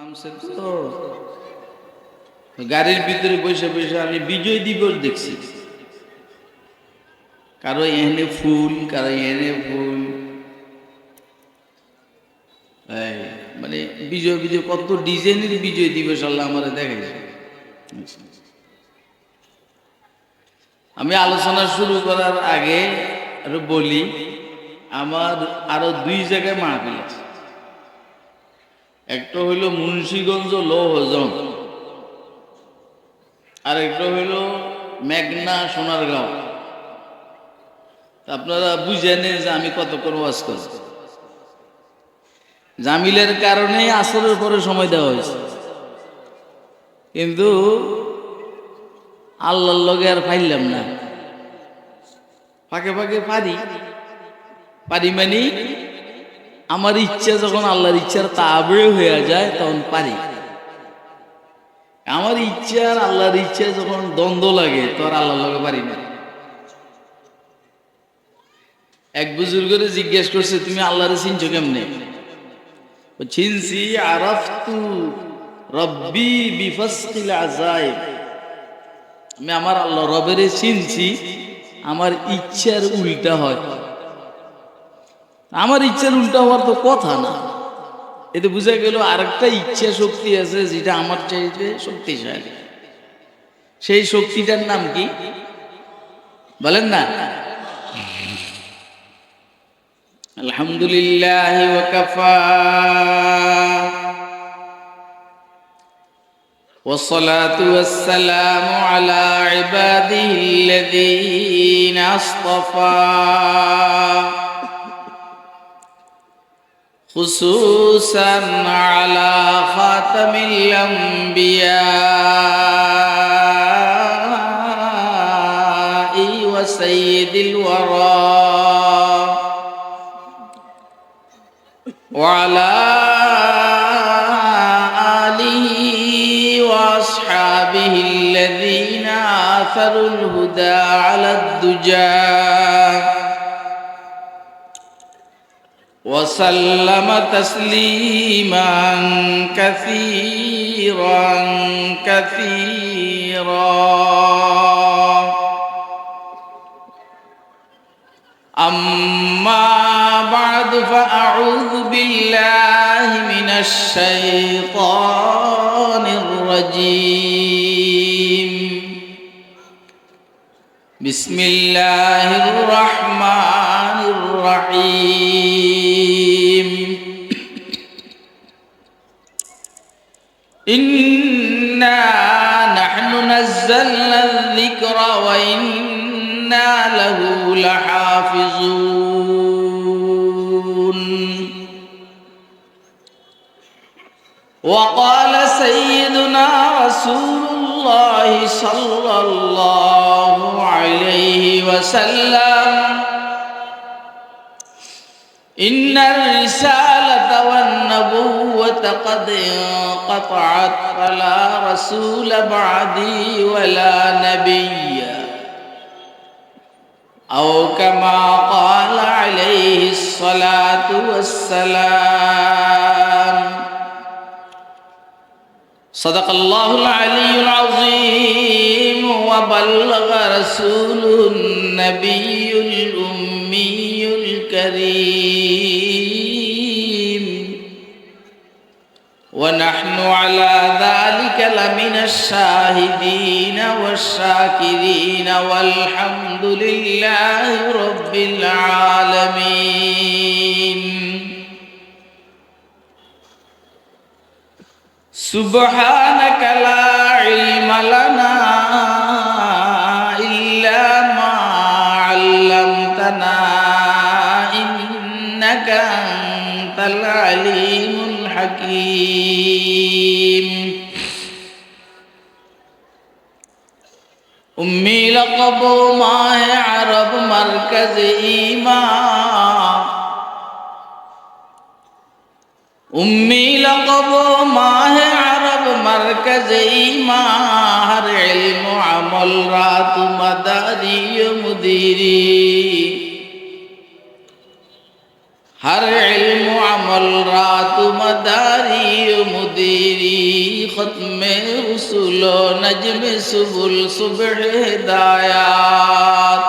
নামছে তো গাড়ির ভিতরে বসে বসে আমি বিজয় দিবস দেখছি। কারো এনে ফুল, কারো এনে ফুল, মানে বিজয় বিজয় কত ডিজাইনের বিজয় দিবস আল্লাহ আমার দেখাইছে। আমি আলোচনা শুরু করার আগে আরো বলি, আমার আরো দুই জায়গায় মাহফিল আছে। একটা হইল মুন্সিগঞ্জ লৌহজং, আর একটা হইল মেঘনা সোনারগাঁও। আপনারা বুঝেন যে আমি কতক্ষণ ওয়াজ করব। জামিলের কারণে আসরের পরে সময় দেওয়া হয়েছে, কিন্তু আল্লাহর লগে আর পাইলাম না। ফাঁকে ফাঁকে পারি মানে আমার ইচ্ছা যখন আল্লাহর ইচ্ছার তাবে হয়ে যায় তখন পারি। আমার ইচ্ছা আর আল্লাহর ইচ্ছা যখন দ্বন্দ্ব লাগে তখন আল্লাহর লগে পারি না। এক বুজুর্গরে জিজ্ঞেস করছে, তুমি আল্লাহরে চিনছো কেমনে? চিনছি আরাফতু রব্বি বিফাসকিল আযাইব, আমি আমার আল্লাহ রবেরে চিনছি, আমার ইচ্ছার উল্টা হয়। আমার ইচ্ছার উল্টা হওয়ার তো কথা না। এতে বুঝা গেল আরেকটা ইচ্ছা শক্তি আছে যেটা আমার চাইতে শক্তিশালী। সেই শক্তিটার নাম কি বলেন না? আলহামদুলিল্লাহ ওয়া কাফা والصلاة والسلام على عباده الذين اصطفى خصوصا على خاتم الأنبياء وسيد الورى وعلى آله وأصحابه الذين آثروا الهدى على الدجى وسلم تسليما كثيرا أما بعد فأعوذ بالله من الشيطان الرجيم بسم الله الرحمن الرحيم إنا نحن نزلنا الذكر وإنا له لحافظون وقال سيدنا رسول الله صلى الله عليه وسلم إن الرسالة والنبوة قد انقطعت فلا رسول بعدي ولا نبي أو كما قال عليه الصلاة والسلام صدق الله العلي العظيم وبلغ رسوله النبي الأمي الكريم ونحن على ذلك لمن الشاهدين والشاكرين والحمد لله رب العالمين سبحانك لا علم لنا إلا ما علمتنا إنك أنت العليم الحكيم أمي لقب ماہ عرب مرکز ایمان أمي لقب ماہ عرب مرکز ایمان ہر علم عمل رات مداری مدیری हर इल्म अमल रात मदारी मुदीरी खत्म उसूल नजम सुबुल सुबह हिदायत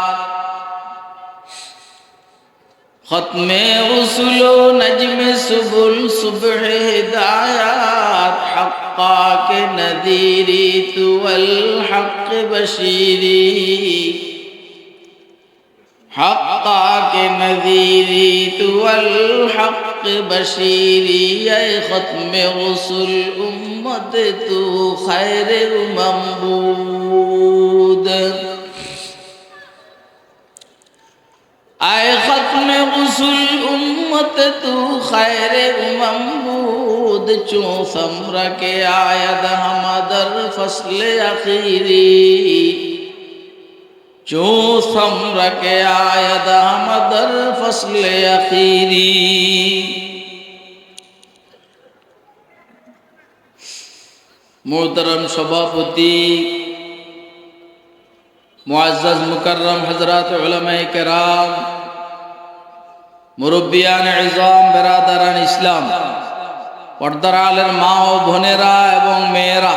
खत्म उसूल नजम सुबुल सुबह हिदायत हक्का के नदीरी तु अल हक बशीरी हक्का के नज़ीरी तु अल हक बशीरी ऐ खत्म रुसुल उम्मत तू खैर ममबूद ऐ खत्म रुसुल उम्मत तू खैर ममबूद चूं समर के आयद हमदर फसल अखीरी जो समर के आयद हमदर फसल अखीरी मोहतरम सभापति मुअज़्ज़ज़ मुकर्रम हजरात उलमाए किराम मुरब्बियान इज़ाम बिरादरान इस्लाम पर्दार आलेर मा ओ बोनेरा एवं मेয়েরা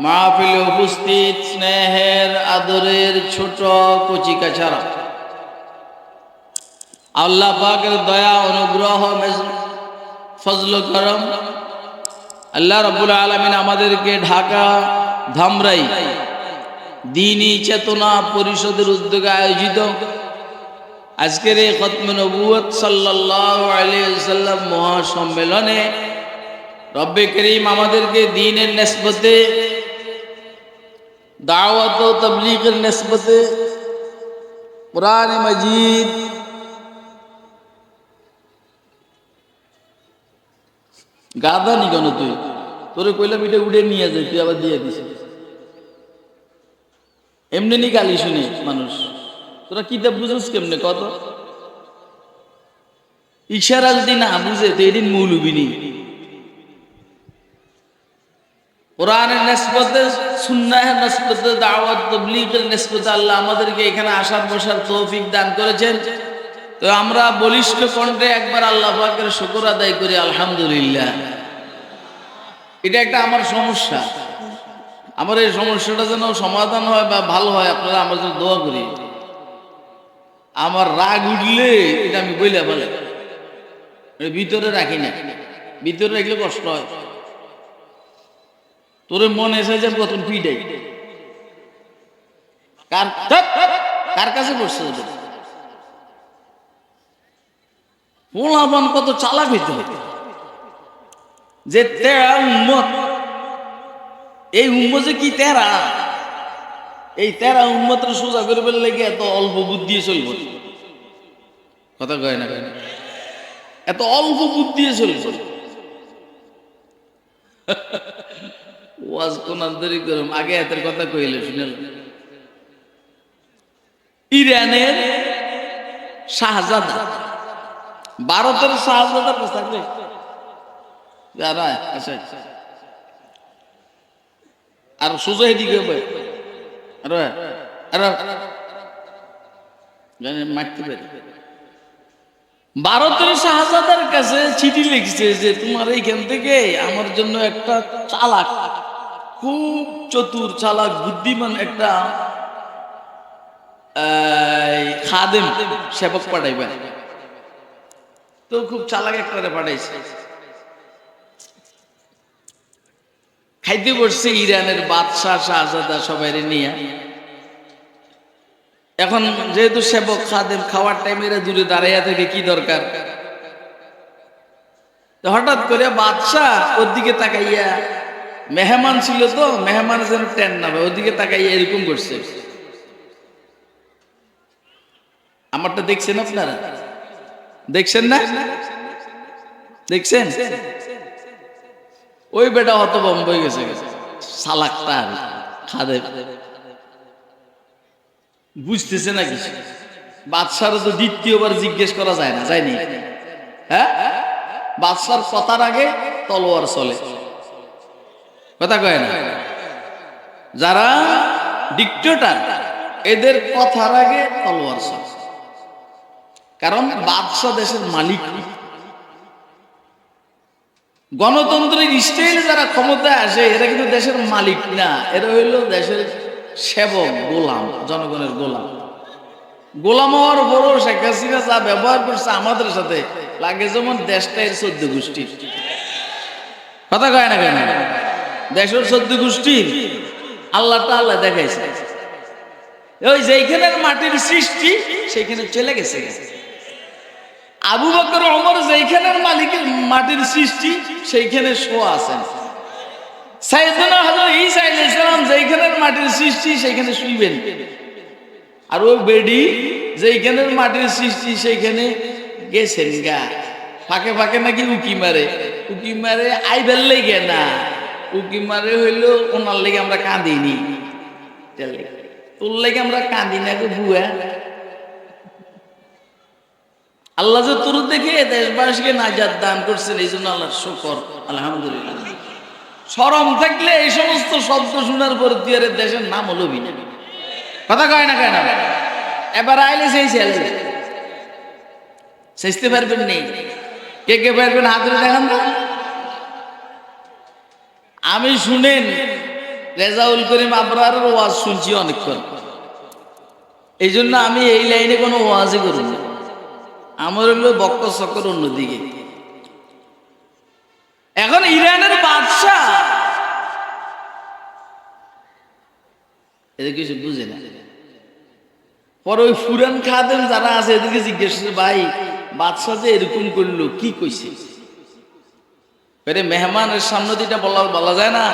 মাহফিলে উপস্থিত স্নেহের আদরের ছোট কচিকাচারা আল্লাহ পাকের দয়া অনুগ্রহ ফজল করম আল্লাহ রাব্বুল আলামিন আমাদেরকে ঢাকা ধামরাই দ্বীনি চেতনা পরিষদের উদ্যোগে আয়োজিত আজকের এই খতমে নবুয়ত সাল্লাল্লাহু আলাইহি ওয়াসাল্লাম মহাসম্মেলনে রব্বে করিম আমাদেরকে দ্বীনের নিসবতে दावत व तबलीग नस्बत कुरान मजीद गादा नी केन तुई तोरे कइलाम এটা উড়ে নিয়ে যাই তুই আবার দিয়ে দিস এমনি নি গালি শুনে মানুষ তোরা কিতাব বুঝছস কেমনে কত ইশারা যদি না বুঝে তো এদিন মৌলবি নি কোরআনের নিসবতে সুন্নাহের নিসবতে দাওয়াত তাবলীগের নিসবতে আল্লাহ আমাদেরকে এখানে আসার বসার তৌফিক দান করেছেন তো আমরা বলিষ্ঠ কণ্ঠে একবার আল্লাহ পাকের শুকর আদায় করি আলহামদুলিল্লাহ এটা একটা আমার সমস্যা আমার এই সমস্যাটা যেন সমাধান হয় বা ভালো হয় আপনারা আমার জন্য দোয়া করি আমার রাগ উঠলে এটা আমি বইলে বলে ভিতরে রাখি না ভিতরে রাখলে কষ্ট হয় তোরে মনে এসে যে প্রথম পিটাই কার কাছে বসছে পোলাপান কত চালাক হইতে হইতে যে তেরা উম্মত এই উম্মত যে কি তেরা এই তেরা উম্মতের সোজা করবার লেগে এত অল্প বুদ্ধি চলব কথা কয় না এত অল্প বুদ্ধি চলব ওয়াজ কোন দেরি করম আগে এতের কথা কইলে শুনেল ইরানের শাহজাদা ভারতের শাহজাদার কথা থাকবে যারা আচ্ছা আর সোজা এদিকে আরে আরে জানেন মারতে পারে ভারতের শাহজাদার কাছে চিঠি লিখছে যে তোমার এইখান থেকে আমার জন্য একটা চালাক খুব চতুর চালাক বুদ্ধিমান একটা খাদেম সেবক পাঠাইবেন তো খুব চালাক একটা পাঠাইছে খাইতে বসছে ইরানের বাদশাহ শাহজাদা সবাই নিয়ে এখন যেহেতু সেবক খাদেম খাওয়ার টাইমে এরা দূরে দাঁড়াইয়া থেকে কি দরকার হঠাৎ করে বাদশাহ ওর দিকে তাকাইয়া মেহমান ছিল তো মেহমান যেন টেন না ওর দিকে তাকাইয়া এরকম করছে আমারটা দেখছেন আপনারা দেখছেন না দেখছেন ওই বেটা হতভম্ব হয়ে গেছে সালাকটা খাদেম বুঝতেছে না কিছু বাদশার তো দ্বিতীয়বার জিজ্ঞেস করা যায় না যায়নি হ্যাঁ বাদশার কথার আগে তলোয়ার চলে কথা কয় না যারা ডিক্টেটর এদের কথার আগে তলোয়ার চলে কারণ বাদশাহ দেশের মালিক না। গণতন্ত্রের স্টাইলে যারা ক্ষমতায় আসে এরা কিন্তু দেশের মালিক না, এরা হইল দেশের সেবক, গোলাম, জনগণের গোলাম। গোলাম হওয়ার বড় শেখ হাসিনা যা ব্যবহার করছে আমাদের সাথে, লাগে যেমন দেশটাই 14 গোষ্ঠীর। কথা কয় না কেন? দেশের 14 গোষ্ঠীর আল্লাহটা আল্লাহ দেখাইছে। ওই যেইখানের মাটির সৃষ্টি সেইখানে চলে গেছে। আবু বকর ওমর যেইখানের মালিকের মাটির সৃষ্টি সেইখানে শোয়া আছেন। সাইয়েদনা হযরত ঈসা আলাইহিস সালাম যেইখানের মাটির সৃষ্টি সেইখানে শুইবেন। আর ওই বেডি যেইখানের মাটির সৃষ্টি সেইখানে গেছেন গা। ফাঁকে ফাঁকে নাকি উকি মারে, উকি মারে আইবার লেগে না, উকি মারে হইলো ওনার লেগে আমরা কাঁদিনি, তোর লেগে আমরা কাঁদি না গো বুয়া। আল্লাহ যে তোর দেখে দেশবাসীকে নাজাত দান করছেন, এই জন্য আল্লাহর শুকর, আলহামদুলিল্লাহ। শরম থাকলে এই সমস্ত শব্দ শোনার পর তুই আর দেশের নাম হলবি না। কথা কয় না কেন? এবার আইলে সেই ছেলে সেচতে পারবেন নেই। কে কে পারবেন হাত ধরে দেখান তো। আমি শুনেন রেজাউল করিম আবরারের ওয়াজ শুনছি অনেকক্ষণ, এই জন্য আমি এই লাইনে কোনো ওয়াজই করব না। আমার হলো বক্ক চক্কর অন্যদিকে। এখন ইরানের বাদশাহ এদের কিছু বুঝে না। পরে ওই ফুরান খাদেম যারা আছে এদেরকে জিজ্ঞেস করে, ভাই বাদশাহ যে এরকম করলো কি কইছে? মেহমানের সামনে দিটা বলা যায় না,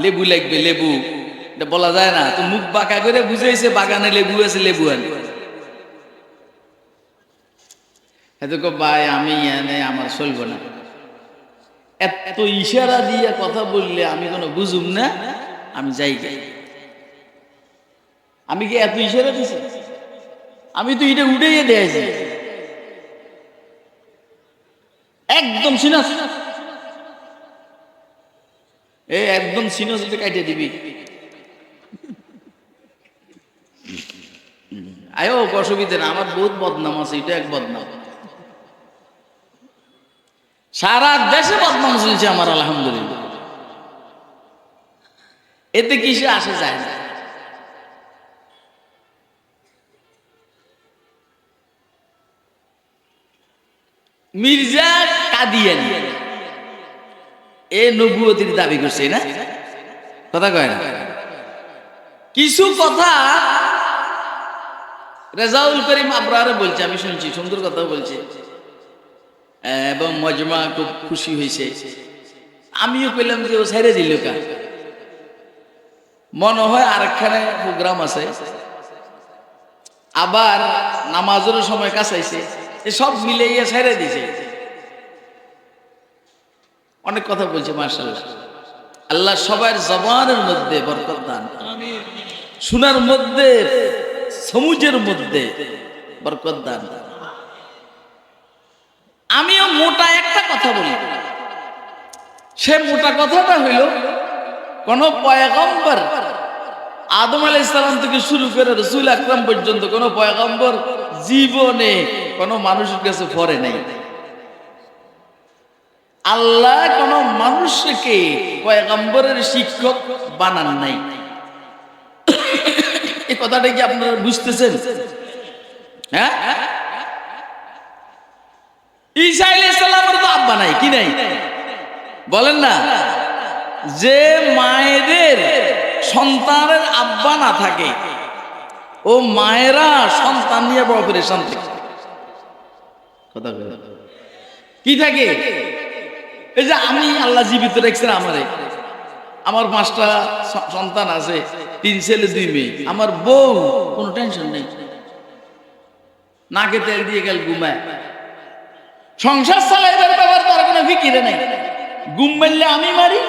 লেবু লাগবে লেবু, এটা বলা যায় না। তো মুখ বাঁকা করে বুঝাইছে বাগানে লেবু আছে, লেবু আনি। এদিকে ভাই আমি আমার চলবো না, এত ইশারা দিয়ে কথা বললে আমি কোনো বুঝুম না, আমি যাই গাই। আমি কি এত ইশারা দিছি? আমি তো এটা উঠেই দিয়েছি একদম সিনাস, একদম সিনাস কাটিয়ে দিবি। আয়ো অসুবিধা না, আমার বহুত বদনাম আছে, এটা এক বদনাম। সারা দেশে বদনাম চলছে আমার, আলহামদুলিল্লাহ। এতে কিসে আসে যায় না। মির্জা কাদিয়ানী এ নবুয়তির দাবি করছে না, কথা কয় না। কিছু কথা রেজাউল করিম আবরার বলছে, আমি শুনছি, সুন্দর কথা বলছে এবং মজমা খুব খুশি হয়েছে। আমিও কইলাম যে ও ছেড়ে দিল কা, মনে হয় আরেকখানে প্রোগ্রাম আছে, আবার নামাজের সময় কাছাইছে, সব মিলে ছেড়ে দিছে। অনেক কথা বলছে, মাশাআল্লাহ। আল্লাহ সবার জবানের মধ্যে বরকত দান, শোনার মধ্যে সমুজের মধ্যে বরকত দান। আমিও মোটা একটা কথা বলি, সে মোটা কথাটা হইল কোন পয়গম্বর আদম আলাইহিস সালাম থেকে শুরু করে রাসূল আকরাম পর্যন্ত কোন পয়গম্বর জীবনে কোন মানুষের কাছে পড়ে নাই। আল্লাহ কোন মানুষকে পয়গম্বরের শিক্ষক বানান নাই। এই কথাটা কি আপনারা বুঝতেছেন? হ্যাঁ, ঈসা আলাইহিস সালামের তো আব্বা নাই, কি নাই বলেন না? যে মায়েদের সন্তানের আব্বা না থাকে, ও মায়েরা সন্তান নিয়ে বড় পরেশান থাকে। কথা কি থাকে? এই যে আমি আল্লাহ জীবিত রেখেছেন আমারে, আমার 5টা সন্তান আছে, 3 ছেলে 2 মেয়ে, আমার বউ কোনো টেনশন নেই, নাকে তেল দিয়ে গেল ঘুমায়, সংসার চালাইবার ব্যাপার তার কোনো ফিকিরে নেই। ঘুম মারলে আমি মারি,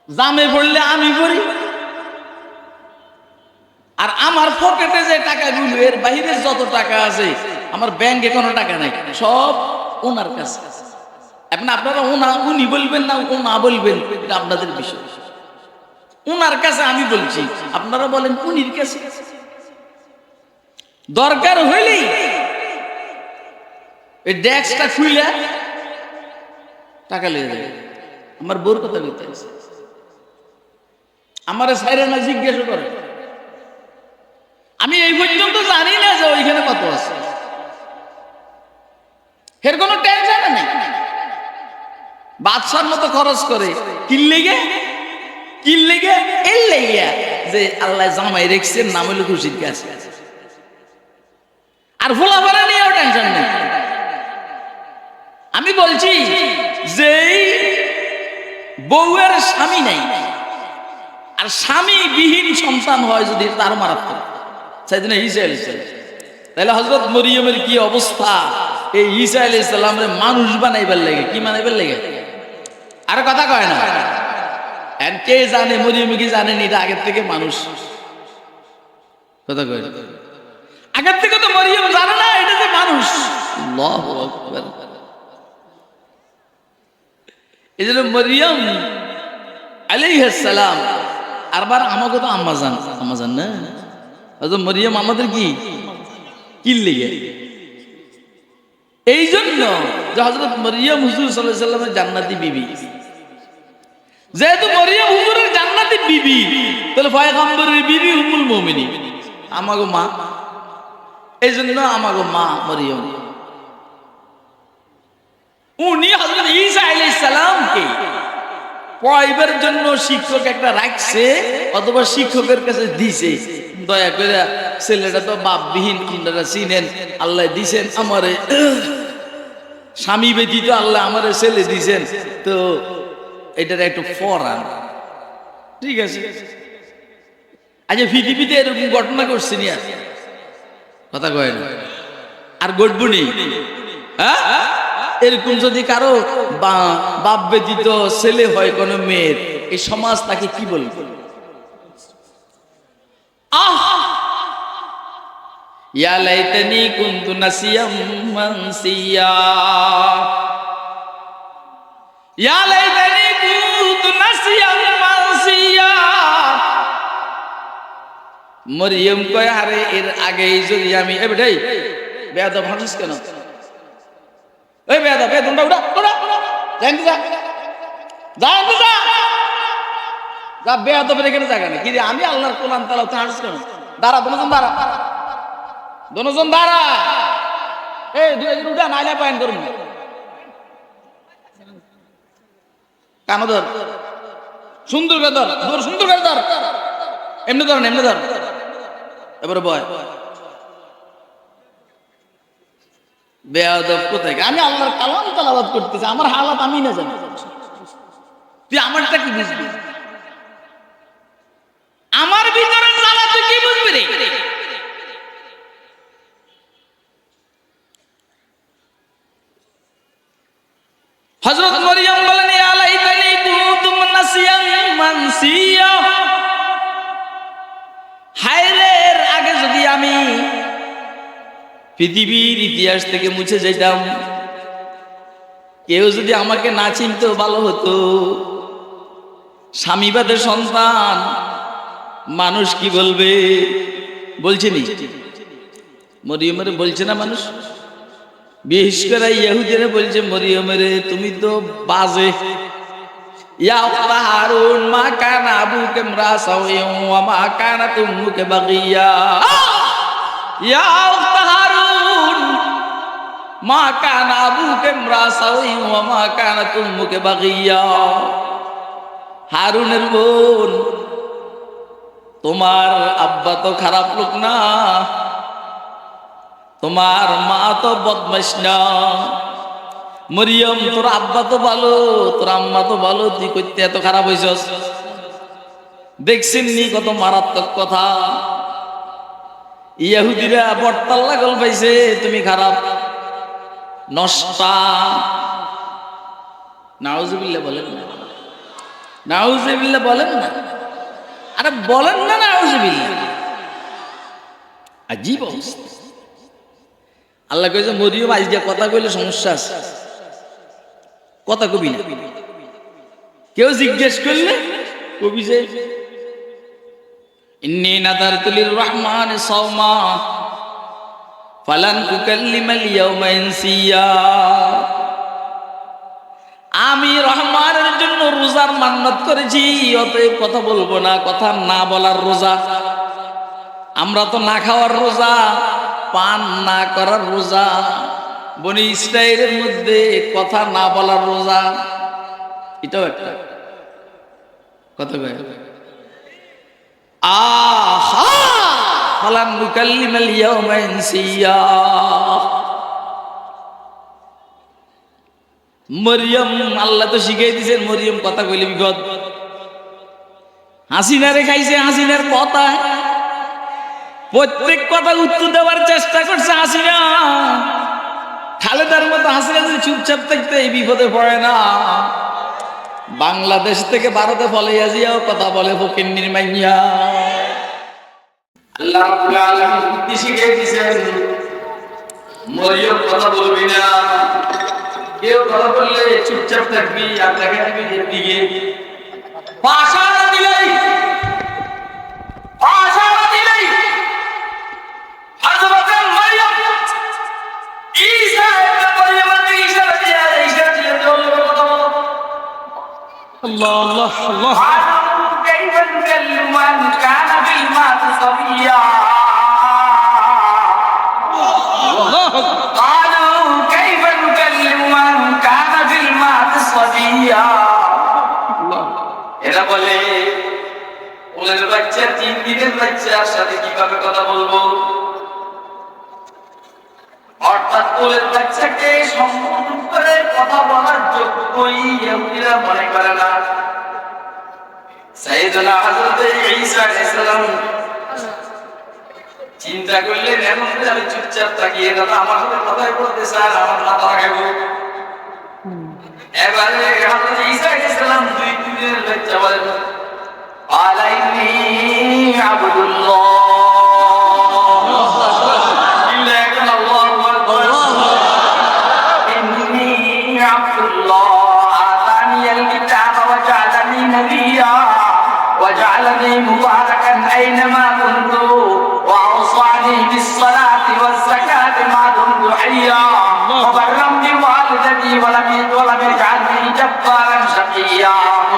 জামে পড়লে আমি পড়ি, আর আমার পকেটে যে টাকাগুলো, এর বাইরে যত টাকা আছে, আমার ব্যাংকে কোনো টাকা নাই, সব ওনার কাছে। এখন আপনারা উনি বলবেন না ও না বলবেন, এটা আপনাদের বিষয়। ওনার কাছে আমি বলছি, আপনারা বলেন উনির কাছে। দরকার হইলেই এই ডেস্কটা খুইলা টাকা লিয়ে যাবে। আমার বোর কথা বলতে আছে, আমার সাইরে না জিজ্ঞেস করে। আমি এই পর্যন্ত জানি না যে ওইখানে কত আছে, এর কোনো টেনশন নেই। বাদশার মতো খরচ করে কিনলে গে এর লেগে যে আল্লাহ জামাই রেখছেন, নাম হলো খুশির কাছে। আর ফোলাফারা নিয়েও টেনশন নেই। আমি বলছি যে বউয়ের স্বামী নাই আর স্বামী বিহীন সন্তান হয় যদি, তার মারাত্মক। সাইয়েদনা ঈসা আলাইহিস সালাম, তাহলে হযরত মরিয়মের কি অবস্থা? এই ঈসা আলাইহিস সালামরে মানুষ বানাইবার লাগে, কি বানাইবার লাগে? আর কথা কয় না। এন্ড কে জানে মরিয়ম কি জানেন এটা আগের থেকে মানুষ? কথা কয় না। আগের থেকে তো মরিয়ম জানে না এটা যে মানুষ। আল্লাহু আকবার। এজন্য মরিয়ম আলাইহিস সালাম আরবার আমাকে তো আম্মা জান না, হযরত মরিয়ম আমাদের কি লাগে? এই জন্য যে হযরত মরিয়ম হুজুর সাল্লাল্লাহু আলাইহি ওয়াসাল্লামের জান্নাতি বিবি, যেহেতু মরিয়ম হুজুরের জান্নাতি বিবি, তাহলে পয়গম্বরের বিবি উম্মুল মুমিনিন আমাগো মা। এই জন্য আমাগো মা মরিয়ম। উনি হযরত ঈসা আলাইহিস সালামকে পড়াইবার জন্য শিক্ষক একটা রাখছে, অথবা শিক্ষকের কাছে দিছে, দয়া করে ছেলেটা তো বাপবিহীন, আপনারা চিনেন, আল্লাহ দিছেন আমারে স্বামী ব্যতীত, আল্লাহ আমারে ছেলে দিছেন, তো এটার একটু পড়ান। ঠিক আছে, আচ্ছা পৃথিবীতে এরকম ঘটনা ঘটছে নি? আর কথা কয় না, আর ঘটবো নি? হ্যাঁ, এরকম যদি কারো বাপ ব্যতীত ছেলে হয় কোন মেয়ের, এই সমাজ তাকে কি বলবে? ইয়া লাইতানি কুনতু নাসিয়াম মানসিয়া, ইয়া লাইতানি কুনতু নাসিয়াম মানসিয়া। মরিয়ম কয়, আরে এর আগেই যদি আমি এবারে বেয়াদব হাসিস কেন? এই বেয়াদব, এই তোমরা উড়া উড়া জানতে যা জানতে যা যা, বেয়াদবের এখানে জায়গা নেই। কি রে, আমি আল্লাহর কোরআন তেলাওয়াত হাসিস কেন? দাঁড়া দুজন, দাঁড়া দুজন, দাঁড়া। এই দুজন উঠা, নাইলে পয়েন্ট করুন। কানো ধর, সুন্দর করে ধর, সুন্দর করে ধর, এমনি ধর, এমনি ধর। এবারে বয়। বেয়াদব কোথায়? আমি আল্লাহর কালাম তেলাওয়াত করতেছি, আমার হালাত আমি না জানি, তুই আমারটা কি বুঝবি? আমার ভিতরে জ্বালা তুই কি বুঝবি রে? হযরত মরিয়ম বলেন, ইয়া লাইতানি কুনতু নাসিয়ান মানসিয়া, হায় রে, এর আগে যদি আমি পৃথিবীর ইতিহাস থেকে মুছে যেতাম, কেউ যদি আমাকে না চিনতো ভালো হতো। স্বামীবাদের সন্তান, মানুষ কি বলবে? বলছে নি মরিয়মের, বলছে না মানুষ? বিশেষ করে ইহুদিরা বলছে মরিয়মের, তুমি তো বাজে। ইয়া উখতা হারুন মা কানা আবুকা ইমরাসাওয়িন ওয়া মা কানাত উম্মুকা বাগিয়া। ইয়া উখতা হারুন মা কানা আবুকা ইমরাসাওয়িন ওয়া মা কানাত উম্মুকা বাগিয়া। হারুনের বোন, তোমার আব্বা তো খারাপ লোক না, তোমার মা তো বদমাইশ না। মরিয়ম, তোর আব্বা তো ভালো, তোর আম্মা তো ভালো, তুই কইতে এত খারাপ হইছস? দেখছেন নি কত মারাত্মক কথা? ইহুদিরা বটতলা গল পাইছে, তুমি খারাপ, নষ্টা। নাউজুবিল্লাহ বলেন না, নাউজুবিল্লাহ বলেন না, আরে বলেন না নাউজুবিল্লাহ। আজীব অবস্থা। আল্লাহ কইছে মরিয়ম আজকে কথা কইলে সমস্যা আছে, কথা কবি না। কেউ জিজ্ঞেস করলে কবি যে ইন্নী নাদারতু লিররহমানি সাওমা, ফালান উকাল্লিমাল ইয়াউমা ইনসিয়া। আমি রহমানের জন্য রোজার মান্নাত করেছি, অতএব কথা বলবো না, কথা না বলার রোজা। আমরা তো না খাওয়ার রোজা, পান না করার রোজা। বনি ইসরাইলের মধ্যে কথা না বলার রোজা, এটাও একটা কথা কয়। আহা ফালান নুকাল্লিমাল ইয়াউমা ইনসিয়া। মরিয়ম, আল্লাহ তো শিখাই দিয়েছেন মরিয়ম কথা কইলে বিপদ। হাসিনারে খাইছে, হাসিনার কথা প্রত্যেক কথা উত্তর দেওয়ার চেষ্টা করছে হাসিনা। খালেদার মতো হাসিনা যদি চুপচাপ থাকতে এই বিপদে পড়ে না। বাংলাদেশ থেকে ভারতে ফলাইয়া যাও কথা বলে ফকিন্নির মাইয়া। আল্লাহ রাব্বুল আলামিন বুদ্ধি শিখিয়ে দিয়েছেন, মরিয়ম কথা বলবি না, কেউ কথা বললে চুপচাপ থাকবি, আর দেখা যাবি দিকে পাশারা দিলাই হযরত মরিয়ম ঈসা ইবনে মরিয়মের ইশারা দিয়ে কথা বলো। আল্লাহ আল্লাহ আল্লাহ। كيف نكلم من كان في المهد صبيا قالوا كيف نكلم من كان في المهد صبيا। এরা বলে ওদের বাচ্চা 3 দিনের বাচ্চার সাথে কিভাবে কথা বলবো। অর্থাৎ ওদের বাচ্চাকে সম্বোধন করে কথা বলার যোগ্যই ইহুদিরা মনে করে না। সাইয়েদনা হযরত ঈসা আলাইহিস সালাম চিন্তা করলেন, এখন যদি আমি চুপচাপ থাকি, এটা তো আমার সাথে কথাই বলতে চান, আমার মাথা লাগাবো। এবারে হযরত ঈসা আলাইহিস সালাম 2 দিনের বাচ্চা বলেন, আলাইনি আবদুল্লাহ। وجعلني مباركا أينما كنت وأوصاني بالصلاة والزكاة ما دمت حيا وبرا بوالدتي ولم يجعلني جبارا شقيا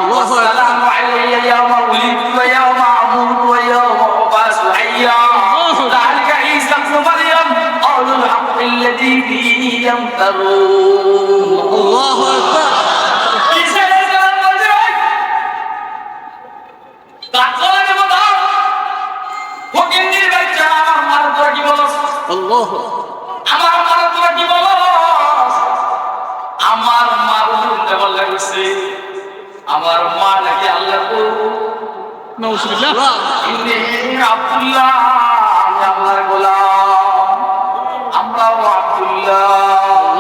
والسلام علي يوم ولدت ويوم أموت ويوم أبعث حيا ذلك عيسى ابن مريم قول الحق الذي فيه يمترون. الله أكبر. আমার মা নাকি আল্লাহ আব্দুল্লাহ, আল্লাহর গোলাম, আমরাও আব্দুল্লাহ।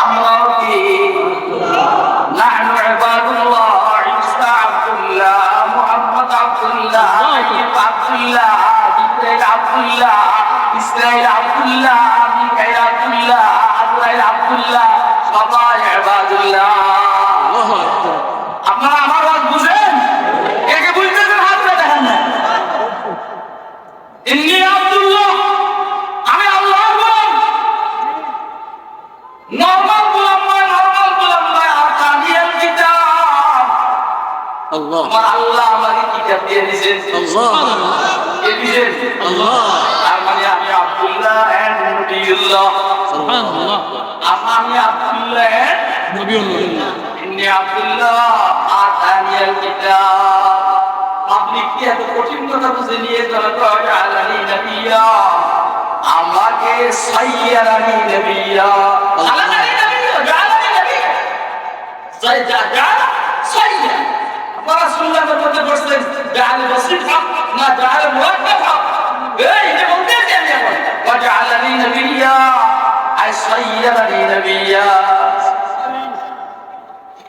আমরাও কি নাহনু ইবাদুল্লাহ, ঈসা আব্দুল্লাহ, মুহাম্মদ আব্দুল্লাহ, আব্দুল্লাহ, জিবরাইল আব্দুল্লাহ, ইসরাইল আব্দুল্লাহ, মিকাইল আব্দুল্লাহ, আজরাইল আব্দুল্লাহ, সবাই ইবাদুল্লাহ। আপনারা আমার কথা বুঝেন? একে বুঝতেন হাতটা দেখেন না। ইন্নী আব্দুল্লাহ, আমি আল্লাহর গোলাম। নরমাল গোলাম নয়, আতানিয়াল কিতাব। আল্লাহ, আমার আল্লাহ আমাকে কিতাব দিয়ে দিয়েছেন। সুবহানাল্লাহ, কে দিয়েছেন? আল্লাহ। আর মানে আমি আব্দুল্লাহ এন্ড নবিয়ুল্লাহ। সুবহানাল্লাহ, আমি আব্দুল্লাহ এন্ড নবিয়ুল্লাহ। ইন্নী আব্দুল্লাহ আতানিয়াল কিতাব। আপনি কি এত কঠিন কথা বুঝে নিয়ে জালানি নবিয়া, আমাকে সাইয়ারানি নবিয়া, জালানি নবিয়া, জালানি নবিয়া, সাইয়া। আপনারা সুন্নাতের মধ্যে পড়ছেন জাল বাসিত হক না জাল মুরাক্কাব হক। এই এটা বলতে চাই আমি এখন ওয়াজআলানি নবিয়া আই সাইয়ারানি নবিয়া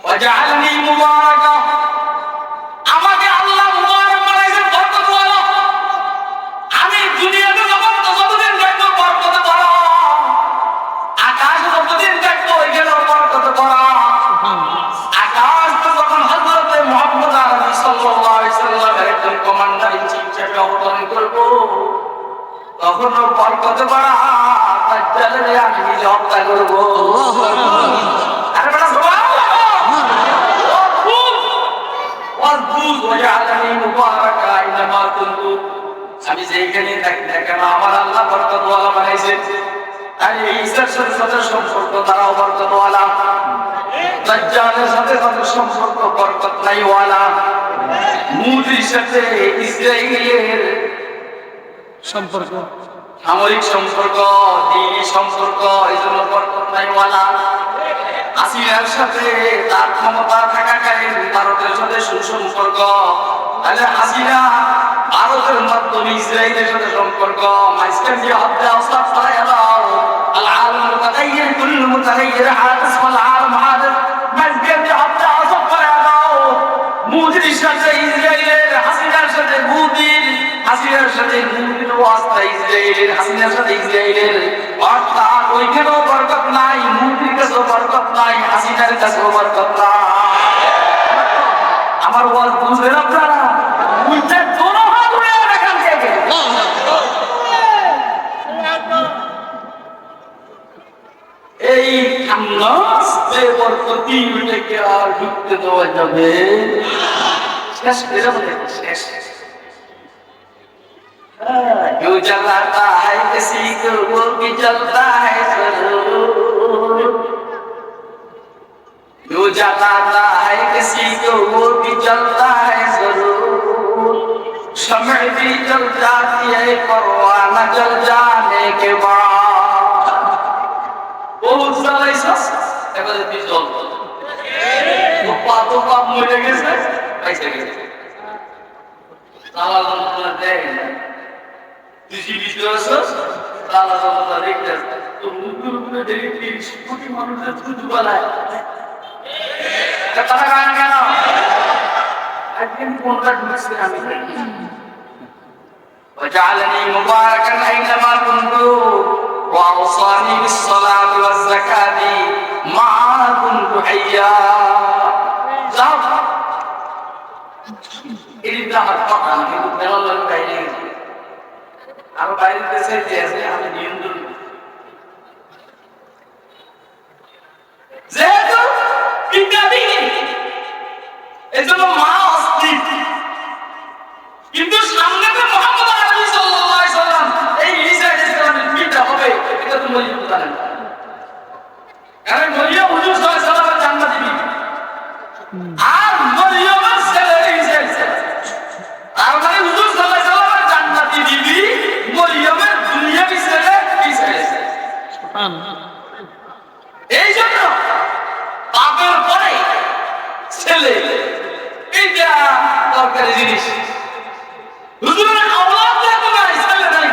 ওয়াজআলনি মুবারাকা। আমাকে আল্লাহ মুবারক বানাইছেন, বরকতওয়ালা। আমি দুনিয়াতে যতদিন থাকবো বরকত করা, আকাশে যতদিন থাকবো এখানে বরকত করা। আকাশ তো যখন হযরত মুহাম্মদ আরবি সাল্লাল্লাহু আলাইহি সাল্লামের একজন কমান্ডার ইন চিফ হিসেবে অবতরণ করব, আলাদা করবো। আরে বেটা আমি যেখানে থাকি না কেন আমার আল্লাহ বরকতওয়ালা বানাইছে। আর ঈসার সাথে সম্পর্ক তারাও বরকতওয়ালা, দাজ্জালের সাথে তাদের সম্পর্ক বরকত নাই ওয়ালা, মুদির সাথে ইসরাইলের সম্পর্ক সামরিক সম্পর্ক, দিনী সম্পর্ক, এই জন্য বরকত নাই ওয়ালা। হাসিনার সাথে তার ক্ষমতা থাকাকালীন ভারতের সাথে সুসম্পর্ক, তাহলে হাসিনা ভারতের মাধ্যমে ইসরায়েলের সাথে সম্পর্ক, মাঝখান দিয়ে হত্যা অবস্থা ফলাই দাও। আল আলম মুতাগাইয়ির কুল্লু মুতাগাইয়ির হাদিস ওয়াল আলম হাদিস, মাঝখান দিয়ে হত্যা অবস্থা ফলাই দাও। মুদির সাথে ইসরায়েলের, হাসিনার সাথে মুদির, হাসিনার সাথে মুদির ওয়াস্তা ইসরায়েলের, হাসিনার সাথে ইসরায়েলের, অর্থাৎ ওইখানেও বরকত নাই, মুদির কাছেও বরকত নাই, হাসিনার কাছেও বরকত নাই। আমার ওয়াজ বুঝলেন আপনারা? বুঝতে দোনো হাত উড়ে রাখান থেকে এই খান্নাসে বরকতি উঠেকে আর ঢুকতে দেওয়া যাবে শেষ করে বলে শেষ। क्यों जलाता है किसी को वो भी जलता है जरूर, क्यों जलाता है किसी को वो भी जलता है जरूर, शम्अ भी जल जाती है परवाना जल जाने के बाद। बहुत জ্বালাইছস এবারে তুই জল তো পাতো পাপ মরে গেছে পয়সা গেছে তালা যন্ত্রণা দেয় না, তুই জীবিত আছিস তালা যন্ত্রণা দেখতে তো মুখের উপরে দেখে ৩০ কোটি মানুষের থুতু বানায় কথা কয় না কেন? একদিন কোনটা ঢুকছে আমি وجعلني مباركا أينما كنت وأوصاني بالصلاة والزكاة ما كنت حيا। এটা আমার কথা না, কিন্তু বেলাল বাইরে গেছে আর বাইরে দেশে যে আছে আমি নিয়ন্ত্রণ যেহেতু বিজ্ঞানী এজন্য মা অস্থির, কিন্তু সামনে মুহাম্মদ আরবি সাল্লাল্লাহু আলাইহি সাল্লাম এই ঈসা আলাইহিস সালামের বিটা হবে এটা তো মরিয়ম জানেন, কারণ মরিয়ম হুজুর সাল্লাল্লাহু আলাইহি সাল্লামের জান্নাতি বিবি আর মরিয়মের ছেলে ঈসা আলাইহিস সালাম, আর মানে হুজুর সাল্লাল্লাহু আলাইহি সাল্লামের জান্নাতি বিবি মরিয়মের দুনিয়াবি ছেলে ঈসা আলাইহিস সালাম। এই জন্য বাপের পরে ছেলে এইটা দরকারি জিনিস। হুজুরের আওলাদ তো নাই, ছেলে নাই,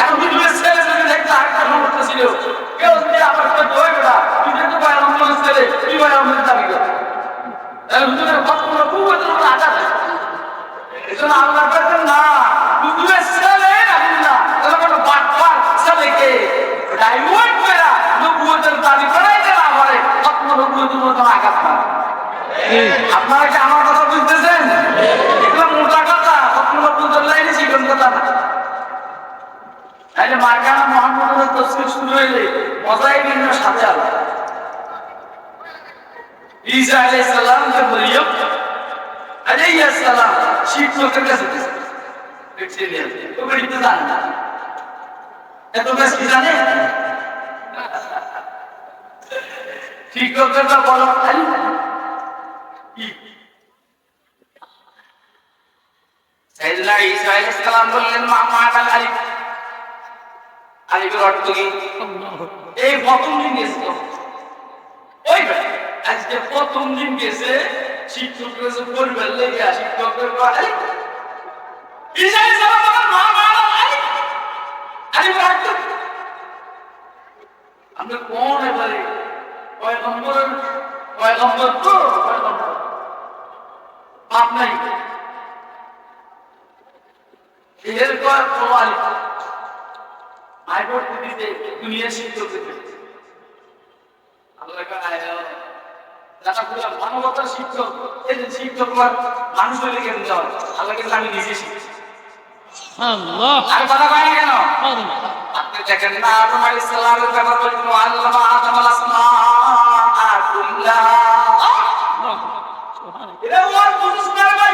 এখন হুজুরের ছেলে যদি দেখতে আরেকটা সমস্যা ছিল, কেউ যদি আবার দই বেড়া তুই তো ভাই আমার ছেলে তুই ভাই আমার দাবি কর, হুজুরের কতগুলো খুব আঘাত। এই জন্য আল্লাহ বলছেন না হুজুরের ছেলে না তাহলে বাটপার ছেলেকে ডাইভার্ট করা নবুয়তের দাবি করাই না পারে কতগুলো নবুয়তের মতো আঘাত না। আপনারা কি আমার কথা বুঝতেছেন? এগুলো মোটা কথা, কখনো বুঝতে লাইনে শিখুন কথা না। তাইলে মার্কানা মোহাম্মদের তসবির শুরু হইলে মজাই ভিন্ন সাথে আলাদা। ঈসা আলাইহিস সালাম কে মরিয়ম আলাইহিস সালাম শিক্ষকের কাছে দেখছিলেন, তো বলিতে জানেন না এত বেশি জানে শিক্ষকরা বলো খালি সাইয়েদনা ঈসা আলাইহিস সালাম বললেন মা মা'আল আলিফ, আলিফের অর্থ কি? এই প্রথম দিন গেছে তো ওই আজকে প্রথম দিন গেছে শিক্ষকরা যে পরিবার লেগে শিক্ষকের আলিফ ঈসা আলাইহিস সালাম বললেন মা মা'আল আলিফ, আলিফের অর্থ আমরা কোন এবারে পয়গম্বর তো পয়গম্বর পাপ নাই এর পর প্রমাণ আইবর দিতে দুনিয়া শিক্ষক দিতে আল্লাহ কাছে যারা পুরো মানবতার শিক্ষক, এই যে শিক্ষক মানুষের লেগে দেওয়া আল্লাহকে আমি নিজে শিখছি। আল্লাহ আর কথা কয় কেন? আপনি দেখেন না আদম আলাইহিস সালামের ব্যাপার বলছেন আল্লামা আদম আল আসমাআ কুল্লাহা। এটা ওর বুঝছ না ভাই,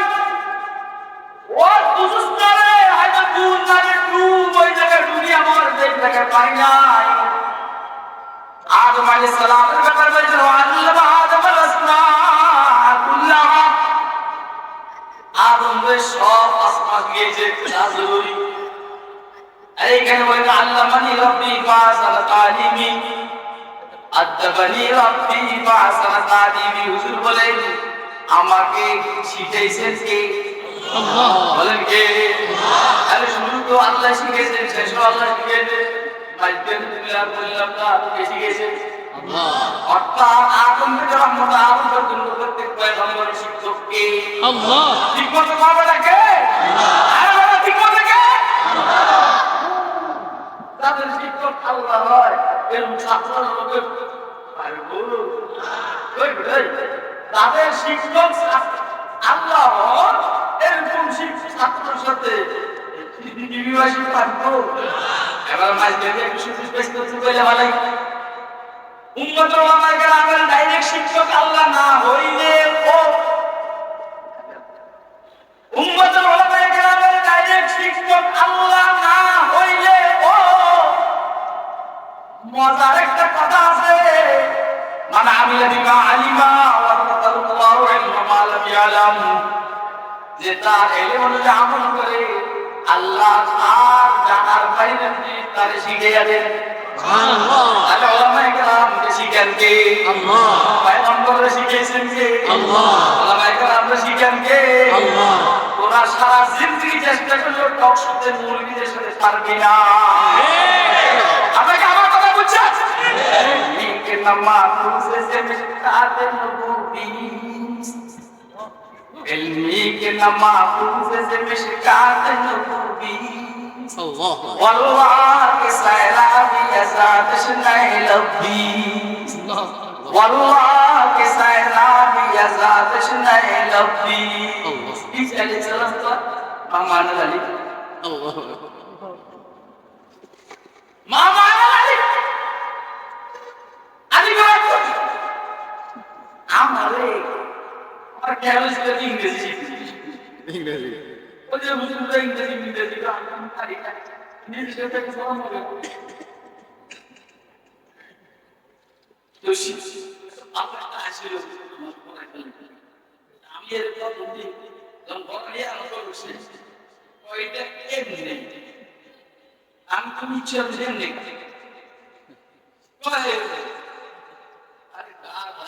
ওর বুঝছ না রে, হয়তো দুন লাগে ডুব, ওই জায়গায় ডুবি আমার দেখ দেখে পাই নাই। আদম আলাইহিস সালামের ব্যাপার বলছেন আল্লামা আদম আল আসমাআ কুল্লাহা। আদম রে সব আসমান গিয়েছে জাজুরি। এইখানে বলে আল্লামানি রব্বি মা সানাতালিমি, আদাবানি রব্বি মা সানাতালিমি। হুজুর বলেন আমাকে শিখাইছেন কে? আল্লাহ। বলেন কে? আরে শুরু তো আল্লাহ শিখাইছেন, শেষও আল্লাহ শিখাইছেন। মাইকেল মিলার বললাম না, কে শিখাইছেন? আল্লাহ। অর্থাৎ আদম থেকে রহমত আদম পর্যন্ত প্রত্যেক পয়গম্বরের শিক্ষক কে? আল্লাহ। ঠিক মতো পাবে না কে? আরে বাবা ঠিক মতো কে? তাদের শিক্ষক আল্লাহ হয়, এরকম ছাত্ররা লোকে পারবো তাদের শিক্ষক আল্লাহ হয়, এরকম শিক্ষক ছাত্রের সাথে বিবাসী পারবো। এবার মাঝ থেকে একটু সুযোগ পেশ করতে পারলে ভালোই। উম্মতের ওলামায়ে কেরামের ডাইরেক্ট শিক্ষক আল্লাহ না হইলে ও উম্মতের ওলামায়ে কেরামের ডাইরেক্ট শিক্ষক আল্লাহ না হইলে ও মজার একটা কথা আছে, মান আমিলা বিমা আলিমা ওয়া রাদাল্লাহু ইলমা মা লাম ইয়ালাম। যে তার ইলম অনুযায়ী আমল করে আল্লাহ তার জানার বাইরে তার শিখিয়ে দেন। সুবহানাল্লাহ। তাহলে ওলামায়ে কেরাম কে শিখান কে? আল্লাহ। পয়গম্বররা শিখিয়েছেন কে? আল্লাহ। ওলামায়ে কেরাম শিখান কে? আল্লাহ। তোরা সারা জিন্দেগি চেষ্টা করলেও টক শব্দে মুরগিদের সাথে পারবি না। আপনাকে আমার কথা বুঝছেন? ইনকে নামা তুসে সে মিশকাতে নবুবী, ইলমি কে নামা তুসে সে মিশকাতে নবুবী। আল্লাহ। ওয়াল্লাহ কে সায়লাবি আযাদশ নাই লব্বি, ওয়াল্লাহ কে সায়লাবি আযাদশ নাই লব্বি। ইসা আলাইহিস সালাম তো মামান আলী। আল্লাহ। মামান আলী আলী বাবা আমারে আর কেমন করে ইংরেজি শিখছি। ইংরেজি ওই যে মুসলিমরা ইংরেজি আমি পারি না। ইংরেজি শেখাতে সালাম হবে তো আপনারা আসলে আমি এর প্রথম দিন যখন বড় আলোচনা করছি ওইটা এমনি আমি তো নিচে এমনি আরে দাদা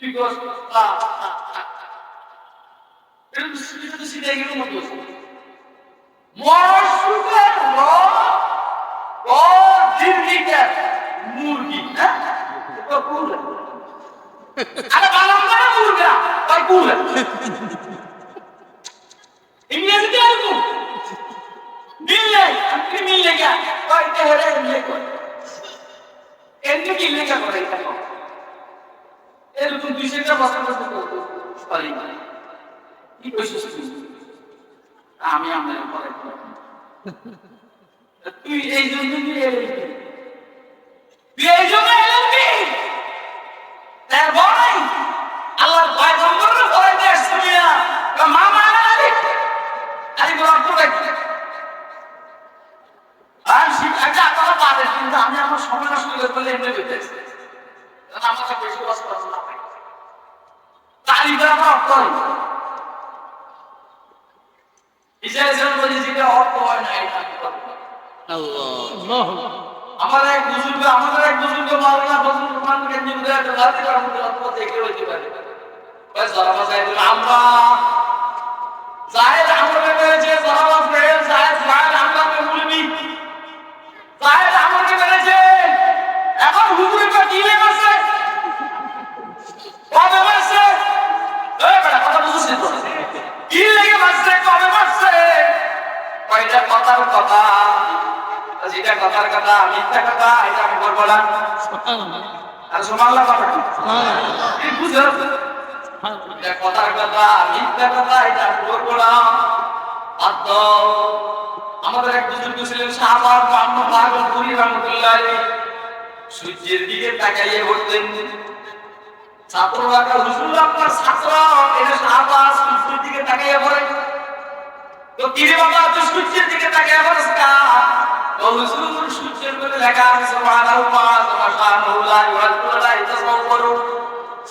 because এরকম সিরিয়াসলি সিরিয়াস এর মতো মরসুকের ও দিল্লিতে মুরগি না তো কুল আরে বানাম না মুরগা তাই কুল ইংরেজিতে এরকম মিললে আপনি মিললে গা তাই তেহরে মিলে কই এমনি কি লেখা করে এটা এরকম 200টা বছর বছর করতে পারি কি কইছিস আমি আমার পরে তুই এই জন্য তুই এই জন্য এলবি তার ভাই আল্লাহর পয়গম্বরের ভয় দেশ শুনিয়া মামা আলী আলী বলার পরে আর শিক্ষাটা আপনারা পাবেন কিন্তু আমি আমার সময় নষ্ট করলে এমনি হইতেছে কারণ আমার কাছে বেশি কষ্ট আছে না তারিখটা আমার অর্থ হয় ইসরায়েল বলে যেটা অর্থ হয় না এটা আল্লাহ। আমাদের এক বুজুর্গ মাওলানা ফজলুর রহমান কেন্দ্রীয় একটা জাতি আমাদের অর্থ দেখে হইতে পারে ওই সালামা সাহেব আমরা জায়েদ আমরে মেরেছে সালামা সাহেব জায়েদ আমরে বলবি জায়েদ আমরে মেরেছে এখন হুজুরের পা কি লেগেছে কবে মারছে এই বড় কথা বুঝছিস তো কি লেগে মারছে কবে মারছে কয়টা কথার কথা যেটা কথার কথা মিথ্যা কথা এটা আমি বলবো না সুবহানাল্লাহ আর সুবহানাল্লাহ কথা সুবহানাল্লাহ কি বুঝছো এটা কথার কথা মিথ্যা কথা এটা আমি বলবো না আমাদের এক বুজুর্গ ছিলেন শাহবাগ মোহাম্মদ ভাগলপুরি রহমতুল্লাহ আলাইহি, সূর্যের দিকে তাকাইয়ে বলতেন, ছাত্ররা হুজুর আপনার ছাত্র এটা শাহবাগ সূর্যের দিকে তাকাইয়ে পড়ে, তো কিরে বাবা তুই সূর্যের দিকে তাকাইয়ে পড়ছ কা? ও হুজুর সূর্যের মধ্যে লেখা আছে সুবহানাহু ওয়া তাআলা ওয়া লা ইয়াতাসাওয়ারু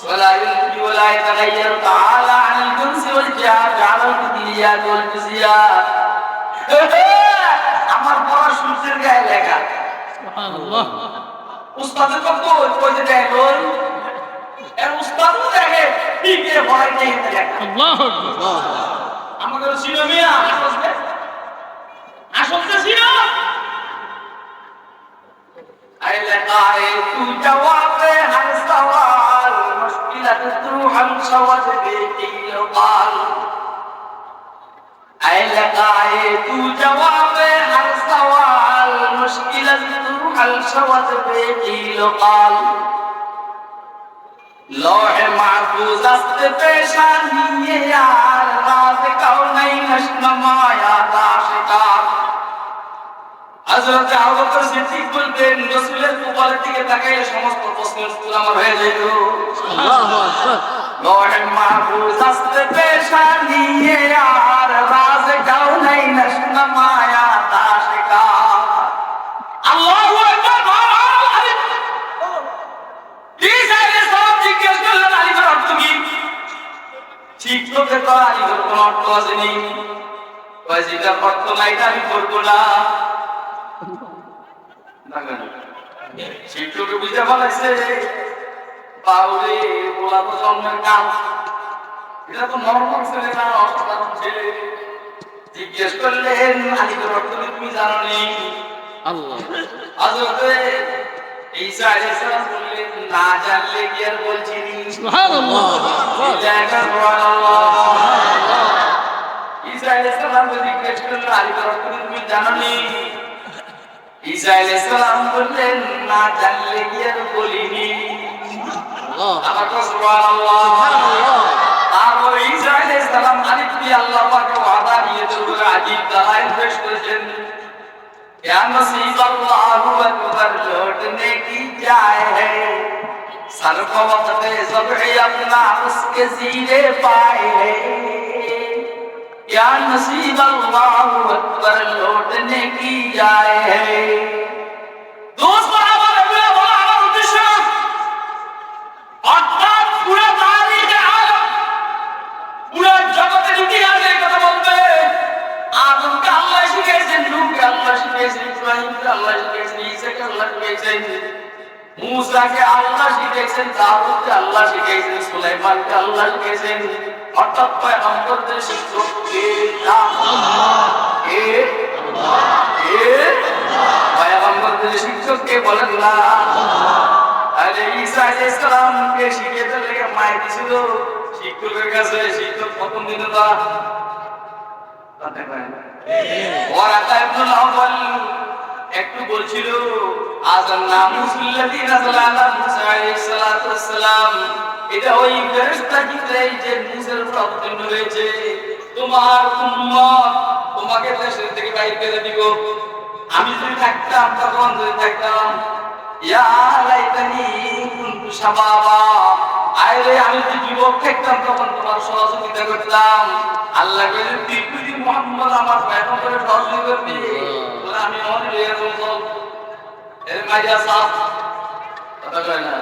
ولا يلقي ولا يتغير تعالى عن الجنس والجهاد على الكليات والجزئيات আমার পড়া সূর্যের গায়ে লেখা সুবহানাল্লাহ। উস্তাদের পক্ষ কইতে দেয় বল এর উস্তাদও দেখে ঠিকই পড়াই নেই লেখা আল্লাহু আকবার। আমাদের ছিল মিয়া আসলে ছিল আই লেখা है तू जवाब हर सवाल मुश्किल तू हम शवद बेटी लोकाल ऐ लगाए तू जवाब हर सवाल मुश्किल तू हल शवद बेटी लोकाल लौह महफूज अस्त पेशानी ये यार राज कौनई नशनमाया दाशिकार হযরত আবু বকর সিদ্দিক বলতেন রাসূলের কপালের দিকে তাকাইলে সমস্ত প্রশ্নের উত্তর আমার হয়ে যেত। আল্লাহু আকবার। লৌহ মাহফুজ আস্ত পেশানি এ আর রাজ কাউনাই নশনমায়া দাশিকা। আল্লাহু আকবার। মহান আলী ঈসা আলাইহিস সালাম জিজ্ঞেস করলেন আলীর অর্থ কি? শিক্ষকের তো আলীর কোনো অর্থ আসেনি, কয় যেটা অর্থ নাই এটা আমি করবো না। শিক্ষকে বুঝতে পারছে বাউরে বলা তো জন্মের কাম, এটা তো নরমাল ছেলে না, অসাধারণ ছেলে। জিজ্ঞেস করলেন আলীর অর্থ তুমি জানো নি? আল্লাহ। হযরতে ঈসা আলাইহিস সালাম বললেন না জানলে কি আর বলছি নি। সুবহানাল্লাহ। সুবহানাল্লাহ। ঈসা আলাইহিস সালাম জিজ্ঞেস করলেন আলীর অর্থ তুমি জানো নি? ঈসা আলাইহিস সালাম বললেন না জানলে কি আর বলিনি। আল্লাহ। আমার তো সুবহানাল্লাহ। তারপর ঈসা আলাইহিস সালাম আলিফ দিয়ে আল্লাহ পাকের ওয়াদা নিয়ে দরুদ আজিব দালাইল পেশ করেছেন। या नसीब अल्लाहु अकबर लौटने की जाए है सर को वक्त ज़ब्ह अपना उसके ज़ीरे पाए है या नसीब अल्लाहु अकबर लौटने की जाए है। दोस्त আমার এগুলো বলা আমার উদ্দেশ্য অর্থাৎ পুরো তারিখে আলম পুরো জগতের ইতিহাসে কথা বলবে। আদমকে আল্লাহ শিখিয়েছেন, নূহকে আল্লাহ শিখিয়েছেন, ইব্রাহিমকে আল্লাহ শিখিয়েছেন, ঈসাকে আল্লাহ শিখিয়েছেন, মূসাকে আল্লাহ শিখিয়েছেন, দাউদকে আল্লাহ শিখিয়েছেন, সুলাইমানকে আল্লাহ শিখিয়েছেন। অর্থাৎ পয়গম্বরদের শিক্ষক কে? আল্লাহ। কে? আল্লাহ। কে? পয়গম্বরদের শিক্ষক কে বলেন না? আরে ঈসা আলাইহিস সালামকে শিখিয়েতে লেগে মাই দিছিল শিক্ষকের কাছে। শিক্ষক প্রথম দিন না একটু বলছিল আজান নামুসুল্লাযীনা সাল্লাল্লাহু আলাইহি মুসা আলাইহিস সালাতু ওয়াস সালাম, এটা ওই ফেরেশতা কি যে মুসার উপর অবতীর্ণ হয়েছে। তোমার উম্মত তোমাকে দেশ থেকে বাইর করে দিব। আমি যদি থাকতাম তখন যদি থাকতাম ইয়া লাইতানি কুনতু শাবাবা, আইলে আমি যদি যুবক থাকতাম তখন তোমার সহযোগিতা করতাম। আল্লাহ বলেন তুই মুহাম্মদ আমার পয়গম্বরের সহযোগিতা করবি, বলে আমি মনে রেখে চল। এর মাইয়া সাফ কথা কয় না।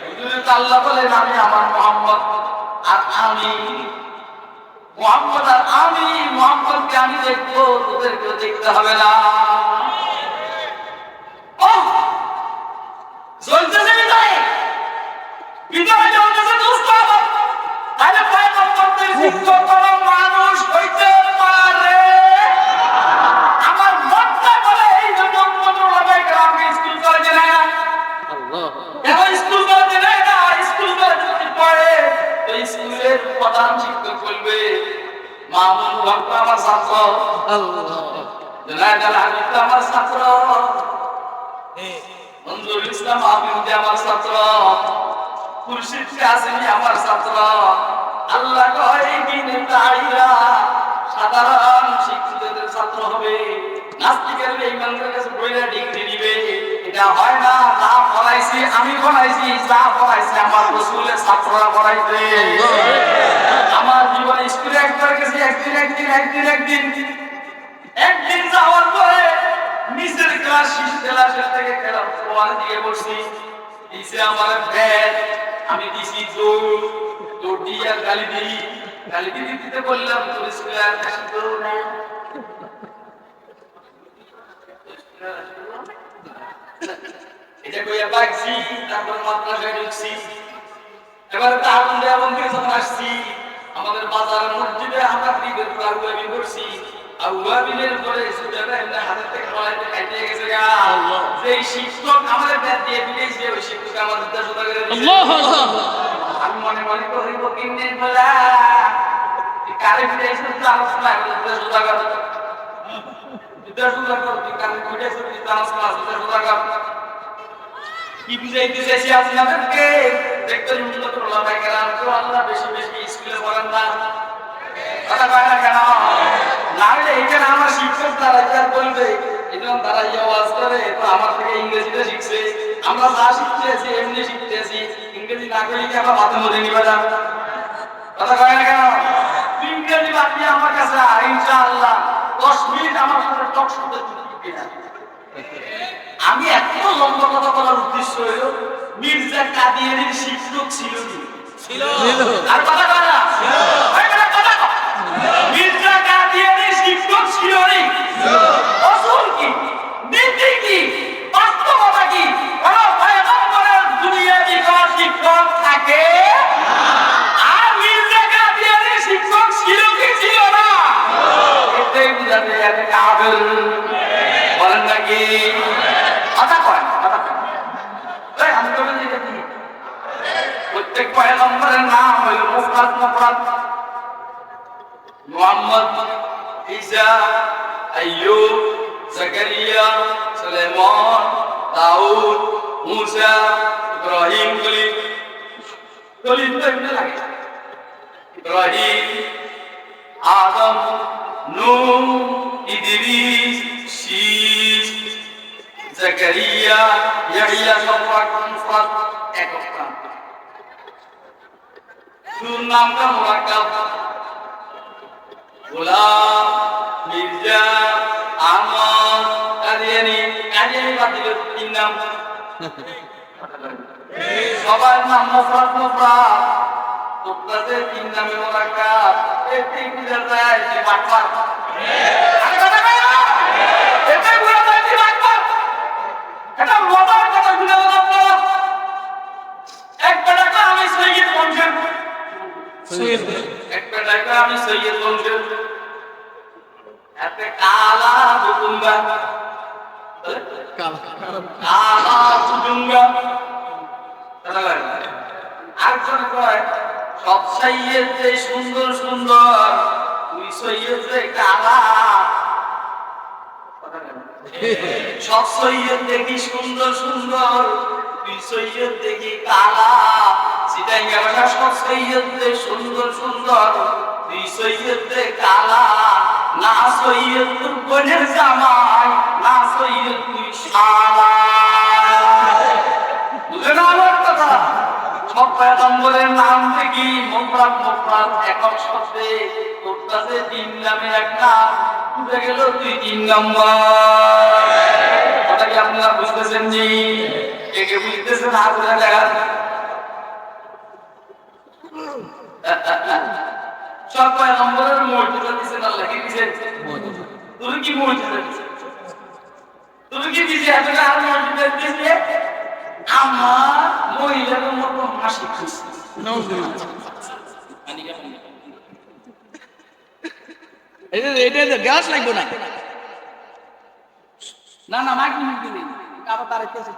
হুজুরে তো আল্লাহ বলেন আমি আমার মুহাম্মদ আর আমি মুহাম্মদ আর আমি মুহাম্মদকে আমি দেখবো, তোদেরকে দেখতে হবে না। চলতেছে ভিতরে ভিতরে চলতেছে দোস্ত আমার। তাহলে পয়গম্বরদের শিক্ষক কোন মানুষ হইতে পারে? আমার মতটা বলে এই যে মোহাম্মদ ওলামায়ে কেরামকে স্কুল কলেজে নেয় না। আল্লাহ। এখন স্কুল কলেজে নেয় না, স্কুল কলেজে যদি পড়ে তো স্কুলের প্রধান শিক্ষক বলবে মামুন ভক্ত আমার ছাত্র, আল্লাহ। জুনায়েদ আল হাবিব আমার ছাত্র, মনজুরুল ইসলাম আবিদ আমার ছাত্র, খুরশিদ কাসেমি আমার ছাত্র। আল্লাহ কয় দিন তাইরা সাধারণ শিক্ষিতদের ছাত্র হবে, নাস্তিকের বেঈমানদের কাছে বইরা ডিগ্রি নিবে, এটা হয় না। যা পড়াইছি আমি পড়াইছি, যা পড়াইছি আমার রাসূলের ছাত্ররা পড়াইছে। আমার জীবনে স্কুলে একবার গেছি, একদিন যাওয়ার পরে নিচের ক্লাস ক্লাসের থেকে খেলার পর দিকে বসছি, দিছে আমার ব্যাট, আমি দিছি দৌড় দিয়ে গালি দিতে বললাম তোর স্কুলে আর আসতো না। এটা কইয়া বাগছি, তারপর মাদ্রাসায় ঢুকছি। এবারে তারুণ এবং যখন আসছি আমাদের বাজারের মসজিদে আমরা ঈদের পর আউয়াবি করছি, আউয়াবিনের পরে সুজাটা এমনি হাতের থেকে পড়াইতে খাইতে গেছে গা। যেই শিক্ষক আমাদের ব্যাট দিয়ে দিয়েছে ওই শিক্ষক আমাদের 10 টাকা করে দিয়েছে। আমি মনে মনে করি কিনে বলা কারে দিয়েছে তো আলোচনা করে 10 টাকা 10 টাকা তুই কারে দিয়েছে তো আলোচনা 10 টাকা কি বুঝাইতে চাইছি আপনাদেরকে। দেখবেন উন্নত ওলামায়ে কেরাম তো আল্লাহ বেশি বেশি স্কুলে পড়ান না, কথা কয় না কেন? না হলে এইখানে আমার শিক্ষক তারা যার বলবে এজন্য তারা ওয়াজ করে তো আমার থেকে ইংরেজিটা শিখছে, আমরা যা শিখতেছি এমনি শিখতেছি, ইংরেজি না করলে কি আমরা মাথা মধ্যে নিবে না, কথা কয় না কেন? ইংরেজি বাদ দিয়ে আমার কাছে ইনশাআল্লাহ 10 মিনিট আমার সাথে টক শুনতে দিবি না। আমি এত লম্বা কথা বলার উদ্দেশ্য হলো মির্জা কাদিয়ানির শিক্ষক ছিল আর কথা বলা মির্জা কাদিয়ানির শিক্ষক ছিল আসল কি, নীতি কি, বাস্তবতা কি? কোন পয়গম্বরের দুনিয়াবি কোন শিক্ষক থাকে? আর মির্জা কাদিয়ানির শিক্ষক ছিল কি ছিল না? এটাই বুঝাতে গেলে কাফের বলেন নাকি? প্রত্যেক পয়গম্বরের নাম হইল মুফরাদ। মুহাম্মদ, ঈসা, আইয়ুব, জাকারিয়া, সুলাইমান, দাউদ, মুসা, ইব্রাহিম, খলিল তো এমনি লাগে, ইব্রাহিম, আদম, নূহ, ইদ্রিস, শীস, জাকারিয়া, ইয়াহইয়া, সব মুফরাদ একক নাম। শুরুর নামটা মুরাক্কাব। গোলাম, মির্জা, আহমদ, কাদিয়ানি বাদ দিল 3 নাম। সবার নাম মুফরাদ। তোমরাতে 3 নামে মুরাক্কাব। এতে বুঝা যায় যে বাটপার। আরে কথা কই না, এতে বুঝা যায় যে বাটপার। এটা মজার কথা শুনে আপনারা। এক বেটাকে আমি সৈয়দ বলছেন, এক বেটাকে আমি সৈয়দ বলছেন, এতে কালা বুতুঙ্গা, কালা বুতুঙ্গা। আরেকজন কয় সব সৈয়দ যে সুন্দর সুন্দর, তুই সৈয়দ যে কালা। সব সৈয়দ দেখি সুন্দর সুন্দর, তুই সৈয়দ দেখি কালা। সেটাই আমরা সব সৈয়দ সুন্দর সুন্দর, তুই সৈয়দ কালা। না সৈয়দ তোর বোনের জামাই, না সৈয়দ তুই শালা। বুঝে না আমার কথা? সব পয়গম্বরের নাম দেখি মুফরাদ একক শব্দে, তোর কাছে 3 নামে এক নাম, বুঝে গেল তুই 3 নম্বর। কথা কি আপনারা বুঝতেছেন? জি, কে বুঝতেছেন? হাত উঠে দেখান। সব পয়গম্বরের মর্যাদা দিয়েছেন আল্লাহ। কি দিয়েছেন? তুমি কি মর্যাদা দিয়েছেন? তুমি কি দিয়েছে? আসলে আর মর্যাদা দিয়েছে আমার মহিলার মতো হাসি খুশি। এটা গ্যাস লাগবে না, না না মাইক নেই, আবার তার কেসে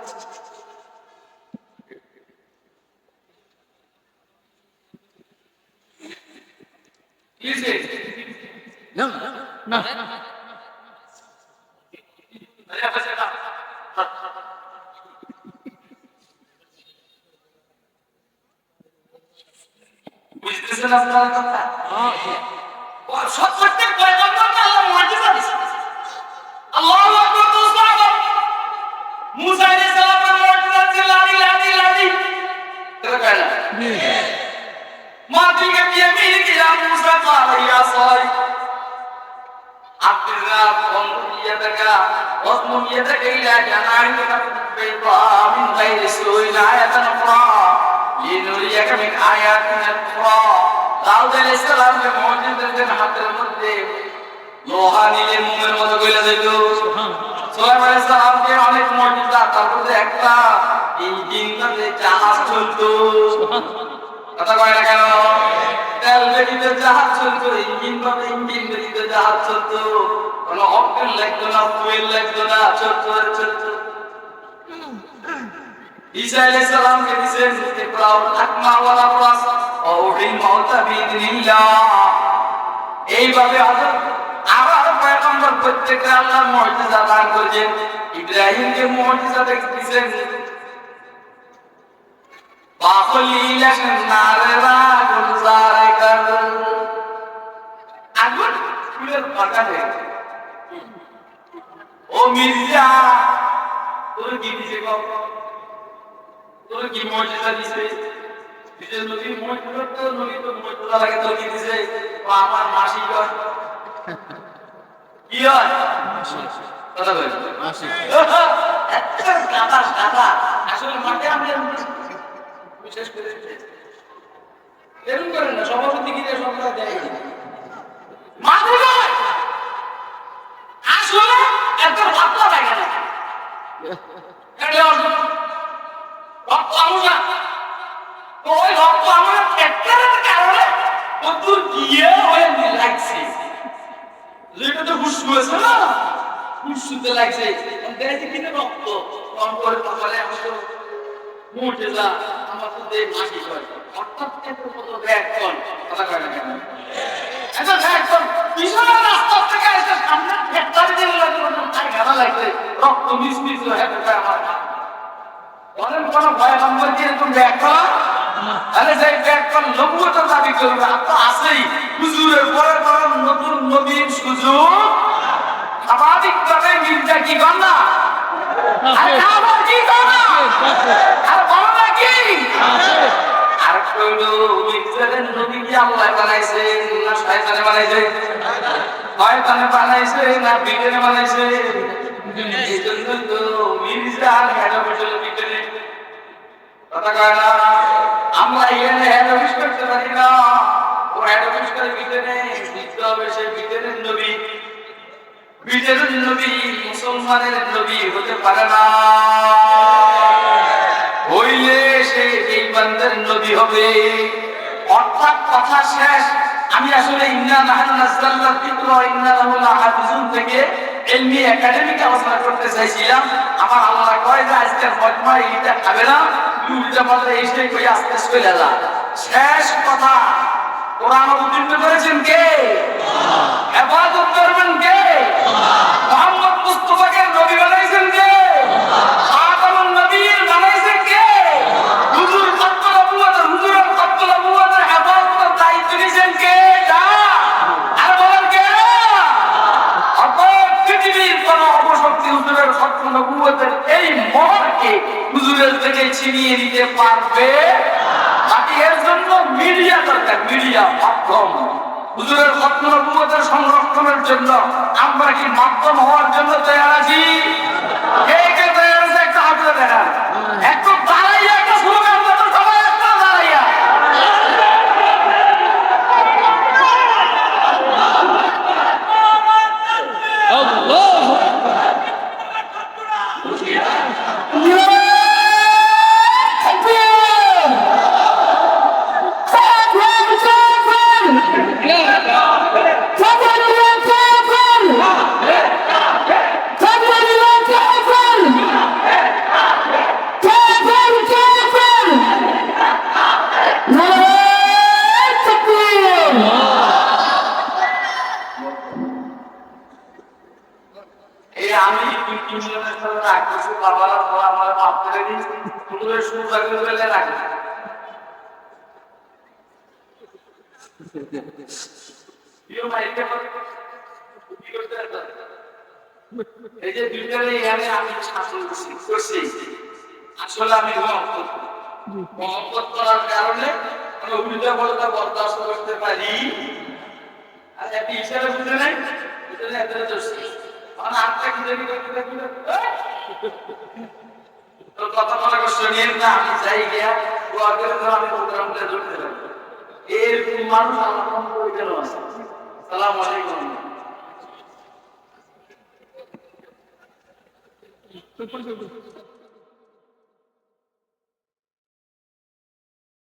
কিসে না না বুঝতেছেন আপনার কথা? সব প্রত্যেক موسى قال يا صالح عبد وانظر يدك واضمم يدك الى جناحك البيضاء من غير سوء آية أخرى لنريك من آياتنا الأخرى দাউদ আলাইহিস সালামের মুজিজাতের হাতের মধ্যে লোহা নিলে মুমের মতো গলে যেত। সুলাইমান আলাইহিস সালামকে অনেক মুজিজা, তার মধ্যে একটা ইঞ্জিনটাতে জাহাজ চলতো। কথা কয় না কেন? তেল বেরিতে জাহাজ চলতো, ইঞ্জিন বেরিতে জাহাজ চলতো, কোনো অক্টেন লাগতো না, ফুয়েল লাগতো না, চলতো। ঈসা আলাইহিস সালামকে দিয়েছেন ইকরাউল আকমা ওয়াল আবরাস ও উহিল মাউতা বিইذنিল্লাহ। এইভাবে আবার পয়গম্বর প্রত্যেককে আল্লাহ মুজিজা দান করেছেন। ইব্রাহিমকে মুজিজা দিয়েছেন বাখলিলান নারা গুলজারে কর, আগুন ফুলের বাগানে। ও মির্জা, তোর কি দিছে গো? তোর কি মুজিজা দিছে? দিছে নবী মুজিজা, তো নবী তো মুজিজা লাগে, তোর কি দিছে? ও আমার মাসি কয় কি হয়? কথা বল মাসি। দাদা আসলে মাঠে আমরা বিশেষ করে এরকম করেন না, সভাপতি গিয়ে সরকার দেয় মাঠে নয়, আসলে এত ভাবনা লাগে না। রক্ত আমরা ওই রক্ত আমরা ফ্যাক্টরের কারণে কতদূর গিয়ে হয়ে লাগছে, যেটা তো খুশবু আছে না, খুশবুতে লাগছে দেখে কিনে রক্ত কম করে তাহলে আমি তো মুজিজা আমার তো দেখ মাটি করে অর্থাৎ এত কত ব্যাগ কোন কথা কয় না কেন? এত ব্যাগ কোন পিছনে রাস্তা থেকে এসে সামনে ফ্যাক্টরি দিয়ে লাগে তাই গানা লাগছে, রক্ত মিশমিশ হয়ে গেছে আমার। বলেন কোন ভয় নম্বর দিয়ে তুমি ব্যাগ কর, তাহলে যে ব্যাগ কর নবুয়ত দাবি করবে তো আছেই। হুজুরের পরে কোন নতুন নবীর সুযোগ স্বাভাবিকভাবে মির্জা কি কর না, আর আবার কি কর না, আর বলো না কি আর কইলো মির্জাদের নবী কি আল্লাহ বানাইছে না শয়তানে বানাইছে? শয়তানে বানাইছে না বিজ্ঞানে বানাইছে? এই জন্য তো মির্জা হেড অফিসের বিজ্ঞানে কথা কয় না। আমরা এখানে হেড অফিস করতে পারি না, ও হেড অফিস করে বিজ্ঞানে দিতে হবে, সে বিজ্ঞানের নবী। বিজ্ঞানের নবী মুসলমানের নবী হতে পারে না, হইলে সে এই বান্দার নবী হবে। অর্থাৎ কথা শেষ। আমি আসলে ইন্না নাহনু নাযালনা যিকরা ওয়া ইন্না লাহু লাহাফিজুন থেকে ইলমি একাডেমিক আলোচনা করতে চাইছিলাম। আমার আল্লাহ কয় যে আজকের মজমা এইটা খাবে না, উল্টা পাল্টা এসে কই আস্তে চলে যা। শেষ কথা, কোরআন অবতীর্ণ করেছেন কে? ইবাদত করবেন কে? মুহাম্মদ মুস্তাফাকে নবী বানাইছেন কে? খাতামুন নবীর বানাইছেন কে? হুজুর খাতমুল নবুওয়াত, হুজুরের খাতমুল নবুওয়াতের ইবাদতের দায়িত্ব নিয়েছেন কে? আর বলেন কে? অতএব পৃথিবীর কোন অপশক্তি হুজুরের খাতমুল নবুওয়াতের এই মহরকে হুজুরের থেকে ছিনিয়ে নিতে পারবে? বাকি এর জন্য মিডিয়া দরকার, মিডিয়া মাধ্যম। হুজুরের খাতমুল নবুওয়াতের সংরক্ষণের জন্য আমরা কি মাধ্যম হওয়ার জন্য তৈরি আছি? কে কে তৈরি আছে একটা হাত তুলে দেখান। একটু দাঁড়াইয়া একটা স্লোগান দেন তো সবাই, একটা দাঁড়াইয়া। আল্লাহু এই আমি তিনজনের সাথে রাখছি, বাবার পর আমার বাপ করে দিয়েছি, হুজুরের শুরু লাগলে বলে রাখি। এই যে দুইটারে এখানে আমি শাসন করছি, আসলে আমি মহব্বত করার কারণে উল্টা পাল্টা বরদাস্ত করতে পারি আপনি ইশারা বুঝে নাই বুঝে নাই এত জোরছে মানে আটটা কি দেখি তো কথা বলা কষ্ট নিয়ে না আমি চাই গিয়া ও আগে তো আমি প্রোগ্রামটা ধরতে পারি এরকম মানুষ আমার মন করে গেল আছে আসসালামু আলাইকুম